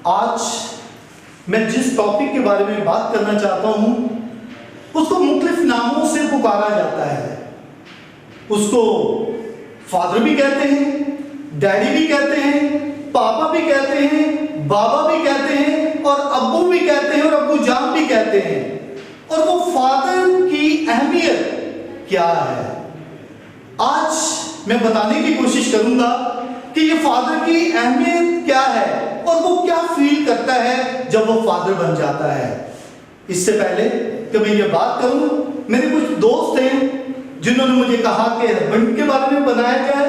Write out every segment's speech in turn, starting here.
आज मैं जिस टॉपिक के बारे में बात करना चाहता हूं उसको मुख्तलिफ नामों से पुकारा जाता है। उसको फादर भी कहते हैं, डैडी भी कहते हैं, पापा भी कहते हैं, बाबा भी कहते हैं और अब्बू भी कहते हैं और अब्बू जान भी कहते हैं। और वो फादर की अहमियत क्या है, आज मैं बताने की कोशिश करूंगा कि ये फादर की अहमियत क्या है और वो क्या फील करता है जब वो फादर बन जाता है। इससे पहले कि मैं ये बात करूं, मेरे कुछ दोस्त हैं जिन्होंने मुझे कहा कि हस्बैंड के बारे में बनाया जाए,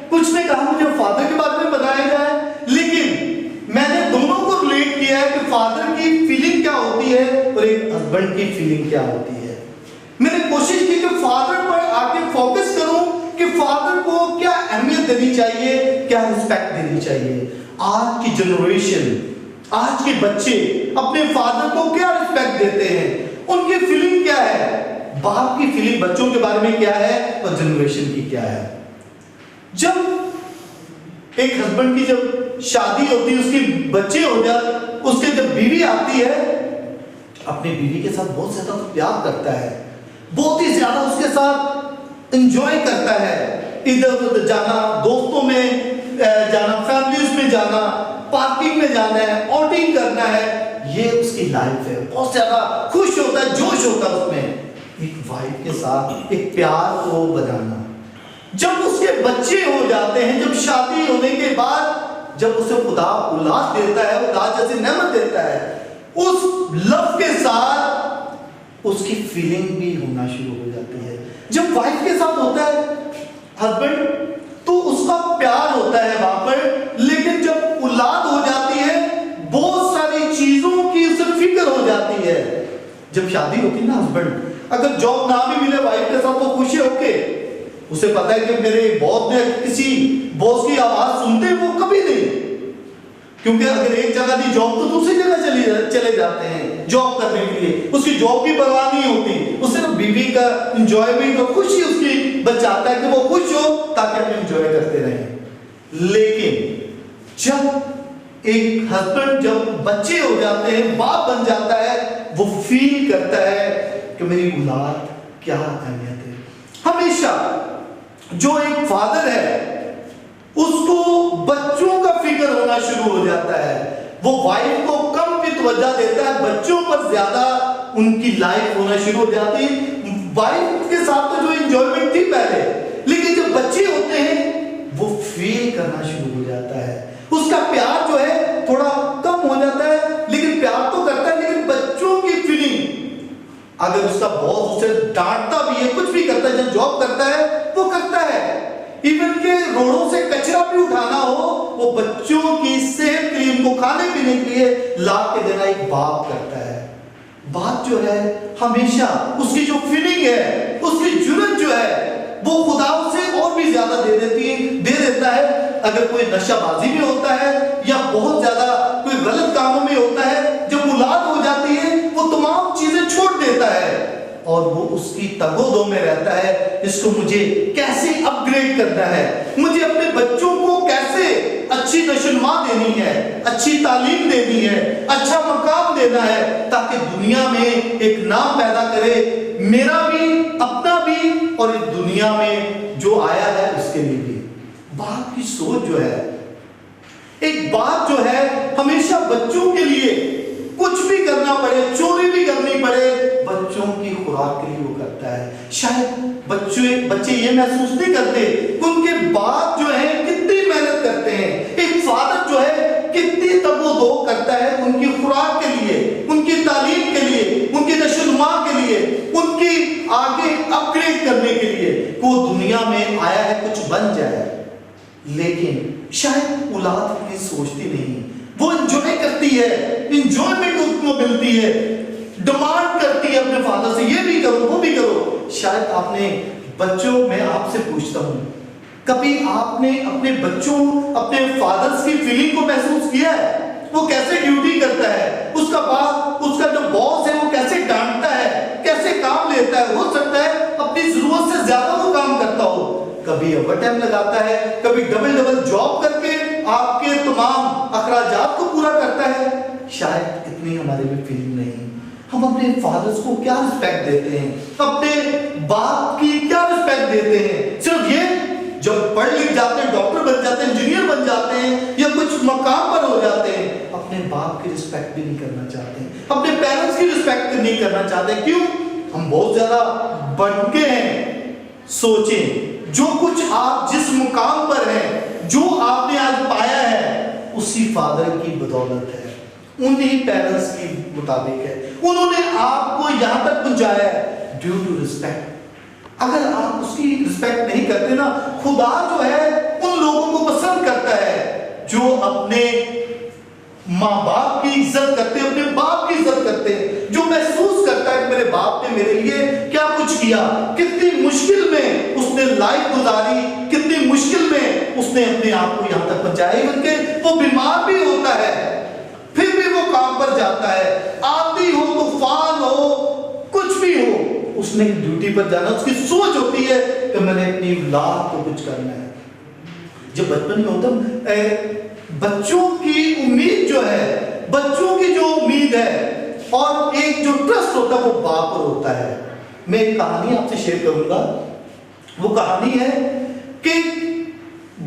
कुछ ने कहा मुझे फादर के बारे में बनाया जाए, लेकिन मैंने दोनों को रिलेट किया है कि फादर की फीलिंग क्या होती है और एक हस्बैंड की फीलिंग क्या होती है। मैंने कोशिश की कि फादर पर आके फोकस करूं कि फादर को क्या अहमियत देनी चाहिए, क्या रिस्पेक्ट देनी चाहिए। आज की जनरेशन, आज के बच्चे अपने फादर को क्या रिस्पेक्ट देते हैं, उनकी फीलिंग क्या है, बाप की फीलिंग बच्चों के बारे में क्या है और जनरेशन की क्या है। जब एक हस्बैंड की जब शादी होती है, उसके बच्चे हो जाते, उसके जब बीवी आती है, अपनी बीवी के साथ बहुत ज्यादा प्यार करता है, बहुत ही ज्यादा उसके साथ एंजॉय करता है, इधर उधर जाना, दोस्तों में जाना, फैमिलीज में जाना, पार्किंग में जाना है, आउटिंग करना है, ये उसकी लाइफ है। बहुत ज्यादा खुश होता है, जोश होता है उसमें। एक वाइफ के साथ एक प्यार को बनाना, जब उसके बच्चे हो जाते हैं, जब शादी होने के बाद जब उसे खुदा औलाद देता है, औलाद जैसी नेमत देता है, उस लव के साथ उसकी फीलिंग भी होना शुरू हो जाती है। जब वाइफ के साथ होता है हस्बैंड, तो उसका प्यार होता है वहां पर, लेकिन जब औलाद हो जाती है बहुत सारी चीजों की उसे फिक्र हो जाती है। जब शादी होती है ना, हस्बैंड अगर जॉब ना भी मिले वाइफ के साथ तो खुशी होके, उसे पता है कि मेरे बॉस ने किसी बॉस की आवाज सुनते वो कभी नहीं, क्योंकि अगर एक जगह दी जॉब तो दूसरी जगह चले जाते हैं जॉब करने के लिए, उसकी जॉब की परवाह नहीं होती, उसे तो बीवी का एंजॉयमेंट और खुशी उसकी बचाता है कि वो खुश हो ताकि हम एंजॉय करते रहें। लेकिन जब एक हस्बैंड, जब बच्चे हो जाते हैं, बाप बन जाता है, वो फील करता है कि मेरी औलाद क्या अहमियत है। हमेशा जो एक फादर है उसको बच्चों का फिक्र होना शुरू हो जाता है। वो वाइफ को कम भी तवज्जो देता है, बच्चों पर ज्यादा उनकी लाइफ होना शुरू हो जाती है। वाइफ के साथ तो जो एंजॉयमेंट थी पहले, लेकिन जब बच्चे होते हैं वो फील करना शुरू हो जाता है। उसका प्यार जो है थोड़ा कम हो जाता है, लेकिन प्यार तो करता है, लेकिन बच्चों की फीलिंग, अगर उसका बॉस उसे डांटता भी है, कुछ भी करता है, जब जॉब करता है वो करता है, इवन के रोडों से कचरा भी उठाना हो, वो बच्चों की सेहत के लिए, उनको खाने पीने के लिए ला के देना एक बाप करता है। बाप जो है हमेशा उसकी जो फीलिंग है, उसकी जुर्रत जो है, वो खुदा उसे और भी ज्यादा दे देता है। अगर कोई नशाबाजी में होता है या बहुत ज्यादा कोई गलत कामों में होता है, जब औलाद हो जाती है वो तमाम चीजें छोड़ देता है और वो उसकी तगोदो में रहता है, इसको मुझे कैसे अपग्रेड करना है, मुझे अपने बच्चों को कैसे अच्छी नशोनुमा देनी है, अच्छी तालीम देनी है, अच्छा मकाम देना है, ताकि दुनिया में एक नाम पैदा करे, मेरा भी, अपना भी और इस दुनिया में जो आया है उसके लिए भी। बाप की सोच जो है, एक बाप जो है हमेशा बच्चों के लिए कुछ भी करना पड़े, चोरी भी करनी पड़े, बच्चों की खुराक के लिए वो करता है। शायद बच्चे ये महसूस नहीं करते कि उनके बाप जो है कितनी मेहनत करते हैं। एक फादर जो है कितनी तगोदो करता है उनकी खुराक के लिए, उनकी तालीम के लिए, उनकी नशोनुमा के लिए, उनकी आगे अपग्रेड करने के लिए, वो दुनिया में आया है कुछ बन जाए। लेकिन शायद औलाद इतनी सोचती नहीं, वो एंजॉय करती है, एंजॉयमेंट उसको मिलती है, डिमांड करती है अपने फादर से, ये भी करो वो भी करो। शायद आपने बच्चों, मैं आपसे पूछता हूं, कभी आपने अपने बच्चों, अपने फादर्स की फीलिंग को महसूस किया है? वो कैसे ड्यूटी करता है, उसका बाप, उसका जो बॉस है वो कैसे डांटता है, कैसे काम लेता है। हो सकता है अपनी जरूरत से ज्यादा वो काम करता हो, कभी ओवर टाइम लगाता है, कभी डबल जॉब करके आपके तमाम अखराजात को पूरा करता है, शायद इतनी हमारे में फीलिंग नहीं। हम अपने फादर्स को क्या रिस्पेक्ट देते हैं, अपने बाप की क्या रिस्पेक्ट देते हैं? सिर्फ ये जब पढ़ लिख जाते हैं, डॉक्टर बन जाते हैं, इंजीनियर बन जाते हैं या कुछ मकाम पर हो जाते हैं, अपने बाप की रिस्पेक्ट भी नहीं करना चाहते, अपने पेरेंट्स की रिस्पेक्ट नहीं करना चाहते। क्यों? हम बहुत ज्यादा बढ़ के हैं। सोचें, जो कुछ आप जिस मुकाम पर हैं, जो आपने आज पाया है, उसी फादर की बदौलत है, उन्हीं पेरेंट्स के मुताबिक है। उन्होंने आपको यहां तक पहुंचाया है ड्यू टू रिस्पेक्ट। अगर आप उसकी रिस्पेक्ट नहीं करते ना, खुदा जो है उन लोगों को पसंद करता है जो अपने माँ बाप की इज्जत करते हैं, अपने बाप की इज्जत करते हैं, जो महसूस करता है कि मेरे बाप ने मेरे लिए क्या कुछ किया, कितनी मुश्किल में उसने लाइफ गुजारी, कितनी मुश्किल में उसने अपने आप को यहां तक पहुंचाया। इवन के वो बीमार भी होता है, फिर भी वो काम पर जाता है। आंधी हो, तूफान हो, कुछ भी हो, उसने ड्यूटी पर जाना। उसकी सोच होती है कि मैंने अपनी औलाद को कुछ करना है। जब बचपन में होता बच्चों की उम्मीद जो है, बच्चों की जो उम्मीद है और एक जो ट्रस्ट होता है वो बाप पर होता है। मैं एक कहानी आपसे शेयर करूंगा। वो कहानी है कि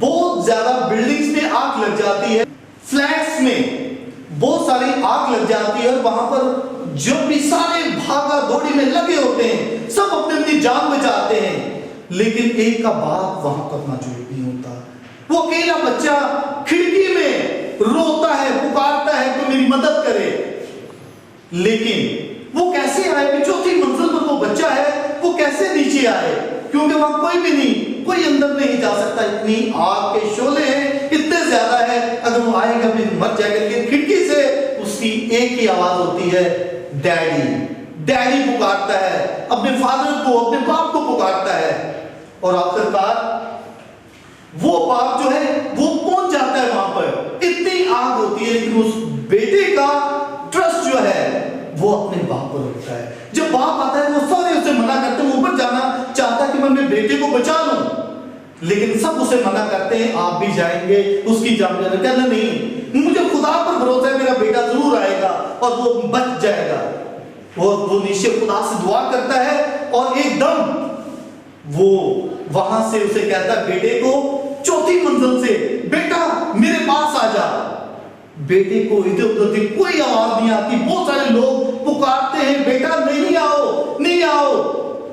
बहुत ज्यादा बिल्डिंग्स में आग लग जाती है, फ्लैट्स में बहुत सारी आग लग जाती है और वहां पर जो भी सारे भागा दौड़ी में लगे होते हैं, सब अपनी अपनी जान बचाते हैं, लेकिन एक का बाप वहां पर मौजूद नहीं होता। वो अकेला बच्चा खिड़की में रोता है, पुकारता है कि मेरी मदद करे। लेकिन वो कैसे आए कि चौथी मंजिल पर वो बच्चा है, वो कैसे नीचे आए? क्योंकि वहां कोई भी नहीं, कोई अंदर नहीं जा सकता। इतनी आग के शोले हैं, इतने ज्यादा है, अगर वो आएगा भी मर जाएगा। लेकिन खिड़की से उसकी एक ही आवाज होती है, डैडी। डैडी पुकारता है, अपने फादर को, अपने बाप को पुकारता है। और आखिरकार वो बाप जो है वो पहुंच जाता है वहां पर। इतनी आग होती है, लेकिन उस बेटे का ट्रस्ट जो है वो अपने बाप पर होता है। जब बाप आता है, वो सारे उसे मना करते हैं, ऊपर जाना चाहता है कि मैं अपने बेटे को बचा लूं, लेकिन सब उसे मना करते हैं, आप भी जाएंगे, उसकी जान जाना। कहना नहीं, मुझे खुदा पर भरोसा है, मेरा बेटा जरूर आएगा और वो बच जाएगा। वो नीचे खुदा से दुआ करता है और एकदम वो वहां से उसे कहता है बेटे को, चौथी मंजिल से, बेटा मेरे पास आ जा। बेटे को इधर उधर से कोई आवाज नहीं आती, बहुत सारे लोग पुकारते हैं, बेटा नहीं आओ, नहीं आओ।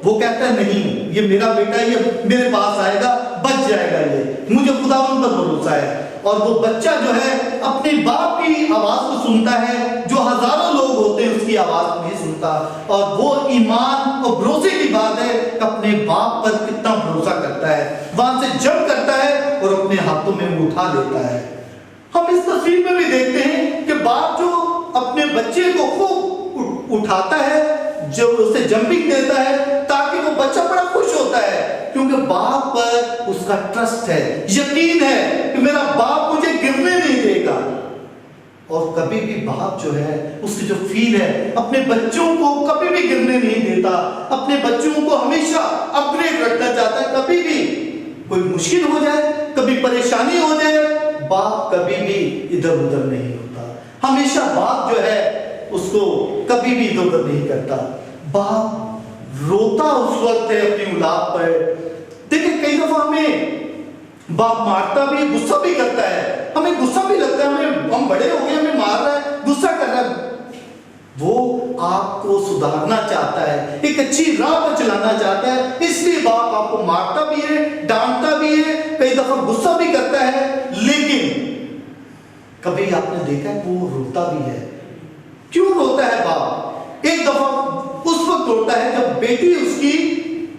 वो कहता है नहीं, ये मेरा बेटा, ये मेरे पास आएगा, बच जाएगा, ये मुझे खुदा उन पर भरोसा है। और वो बच्चा जो है अपने बाप की आवाज को सुनता है, जो हजारों लोग होते हैं उसकी आवाज नहीं सुनता। और वो ईमान और भरोसे की बात है, अपने बाप पर कितना भरोसा करता है, वहां से जंप करता है और अपने हाथों में उठा लेता है। हम इस तस्वीर में भी देखते हैं कि बाप जो अपने बच्चे को खूब उठाता है, जो उसे जंपिंग देता है, ताकि वो बच्चा बड़ा खुश होता है, क्योंकि बाप पर उसका ट्रस्ट है, यकीन है कि मेरा बाप मुझे गिरने नहीं देगा। और कभी भी बाप जो है उसकी जो फील है, अपने बच्चों को कभी भी गिरने नहीं देता, अपने बच्चों को हमेशा अपग्रेड रखना चाहता है। कभी भी कोई मुश्किल हो जाए, कभी परेशानी हो जाए, बाप कभी भी इधर उधर नहीं होता। हमेशा बाप जो है उसको कभी भी इधर उधर नहीं करता। बाप रोता उस वक्त है अपनी औलाद पर। देखिए, कई दफा हमें बाप मारता भी, गुस्सा भी करता है, हमें गुस्सा भी लगता है, हम बड़े हो गए, हमें मार रहा है, गुस्सा कर रहा है। वो आपको सुधारना चाहता है, एक अच्छी राह पर चलाना चाहता है, इसलिए बाप आपको मारता भी है, डांटता भी है, कई दफा गुस्सा भी करता है। लेकिन कभी आपने देखा है वो रोता भी है। क्यों रोता है बाप? एक दफा उस वक्त रोता है जब बेटी उसकी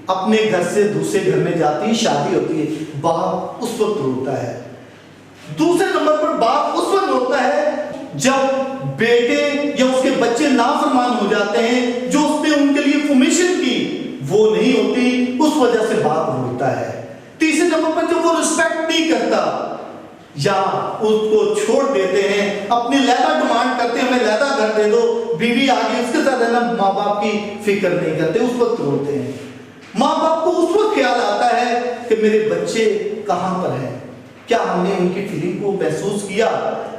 अपने घर से दूसरे घर में जाती है, शादी होती है, बाप उस वक्त रोता है। दूसरे नंबर पर बाप उस वक्त रोता है जब बेटे या उसके बच्चे नाफरमान हो जाते हैं, जो उसने उनके लिए फॉर्मेशन की वो नहीं होती, उस वजह से बाप रोता है। तीसरे नंबर पर जब वो रिस्पेक्ट नहीं करता या उसको छोड़ देते हैं, अपनी लैदा डिमांड करते हैं, हमें लैदा घर दे दो, बीवी आ गई, उसके साथ रहना, माँ बाप की फिक्र नहीं करते, उस वक्त रोते हैं। माँ बाप को उस वक्त ख्याल आता है कि मेरे बच्चे कहां पर हैं, क्या हमने उनकी फीलिंग को महसूस किया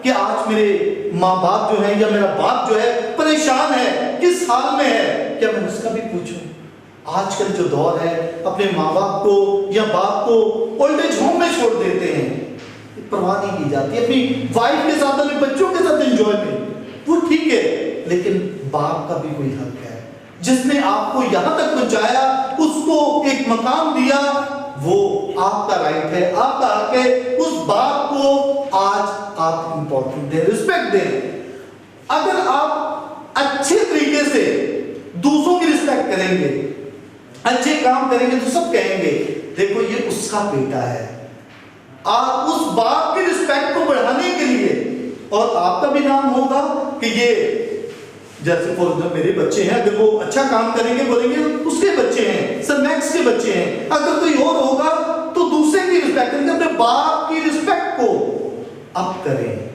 कि आज मेरे माँ बाप जो है या मेरा बाप जो है परेशान है, किस हाल में है? क्या मैं उसका भी पूछूं? आजकल जो दौर है, अपने माँ बाप को या बाप को ओल्ड एज होम में छोड़ देते हैं, परवाह नहीं की जाती। अपनी वाइफ के साथ, अपने बच्चों के साथ एंजॉयमेंट, वो ठीक है, लेकिन बाप का भी कोई हक है। जिसने आपको यहां तक पहुंचाया, उसको एक मकाम दिया, वो आपका राइट है, आपका हक है। उस बात को आज आप इंपॉर्टेंट दें, रिस्पेक्ट दें। अगर आप अच्छे तरीके से दूसरों की रिस्पेक्ट करेंगे, अच्छे काम करेंगे, तो सब कहेंगे देखो ये उसका बेटा है। आप उस बाप की रिस्पेक्ट को बढ़ाने के लिए, और आपका भी नाम होगा कि ये, जैसे फॉर एग्जाम्पल मेरे बच्चे हैं, अगर वो अच्छा काम करेंगे बोलेंगे उसके बच्चे हैं, सर मैक्स के बच्चे हैं। अगर कोई और होगा तो दूसरे की रिस्पेक्ट करेंगे। अपने बाप की रिस्पेक्ट को अप करें।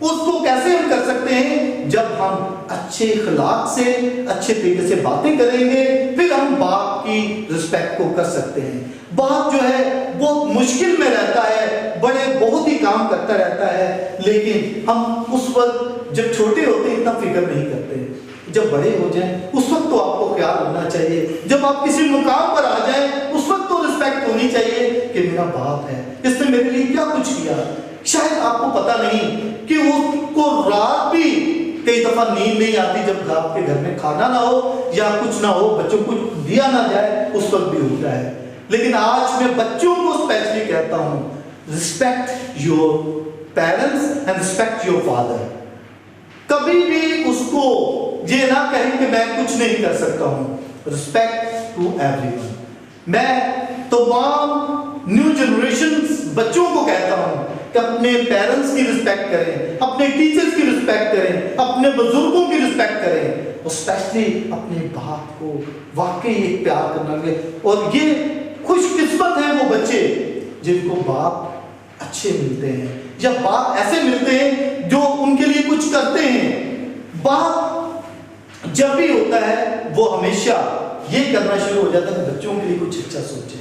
उसको कैसे हम कर सकते हैं? जब हम अच्छे इखलाक से, अच्छे तरीके से बातें करेंगे, फिर हम बाप की रिस्पेक्ट को कर सकते हैं। बाप जो है बहुत मुश्किल में रहता है, बहुत ही काम करता रहता है, लेकिन हम उस वक्त जब छोटे होते हैं इतना फिक्र नहीं करते। जब बड़े हो जाएं उस वक्त तो आपको ख्याल होना चाहिए। जब आप किसी मुकाम पर आ जाएं उस वक्त तो रिस्पेक्ट होनी चाहिए कि मेरा बाप है, इसने मेरे लिए क्या कुछ किया। शायद आपको पता नहीं कि उसको रात भी कई दफा नींद नहीं आती जब आपके घर में खाना ना हो या कुछ ना हो, बच्चों को दिया ना जाए, उस वक्त भी होता है। लेकिन आज मैं बच्चों को स्पेशली कहता हूं, respect your parents and respect your father. कभी भी उसको ये ना कहें कि मैं कुछ नहीं कर सकता हूं। Respect to everyone. मैं तमाम न्यू जनरेशन बच्चों को कहता हूं कि अपने पेरेंट्स की रिस्पेक्ट करें, अपने टीचर्स की रिस्पेक्ट करें, अपने बुजुर्गों की रिस्पेक्ट करें, और स्पेशली अपने बाप को वाकई एक प्यार करना चाहिए। और ये खुशकिस्मत है वो बच्चे जिनको बाप अच्छे मिलते हैं, या बाप ऐसे मिलते हैं जो उनके लिए कुछ करते हैं। बाप जब भी होता है वो हमेशा ये करना शुरू हो जाता है कि बच्चों के लिए कुछ अच्छा सोचे।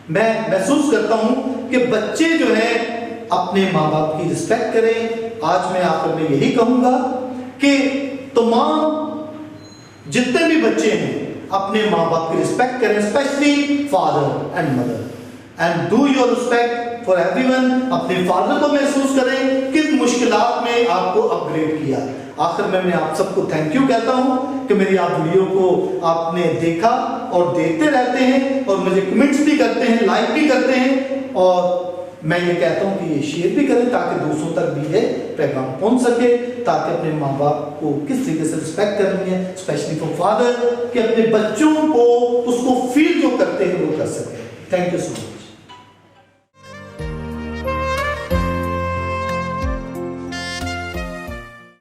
मैं महसूस करता हूं कि बच्चे जो हैं अपने माँ बाप की रिस्पेक्ट करें। आज मैं आकर मैं यही कहूंगा कि तमाम जितने भी बच्चे हैं अपने माँ बाप की रिस्पेक्ट करें, specially father and mother, and do your respect for everyone. अपने फादर को महसूस करें किन मुश्किलात में आपको अपग्रेड किया। आखिर में मैं आप सबको थैंक यू कहता हूं कि मेरी आप वीडियो को आपने देखा और देखते रहते हैं, और मुझे कमेंट्स भी करते हैं, लाइक भी करते हैं, और मैं ये कहता हूं कि ये शेयर भी करें ताकि दूसरों तक भी ये पैगाम पहुंच सके, ताकि अपने माँ बाप को किस तरीके से रिस्पेक्ट करनी है, स्पेशली फॉर फादर, कि अपने बच्चों को उसको फील जो करते हैं वो कर सके। Thank you so much.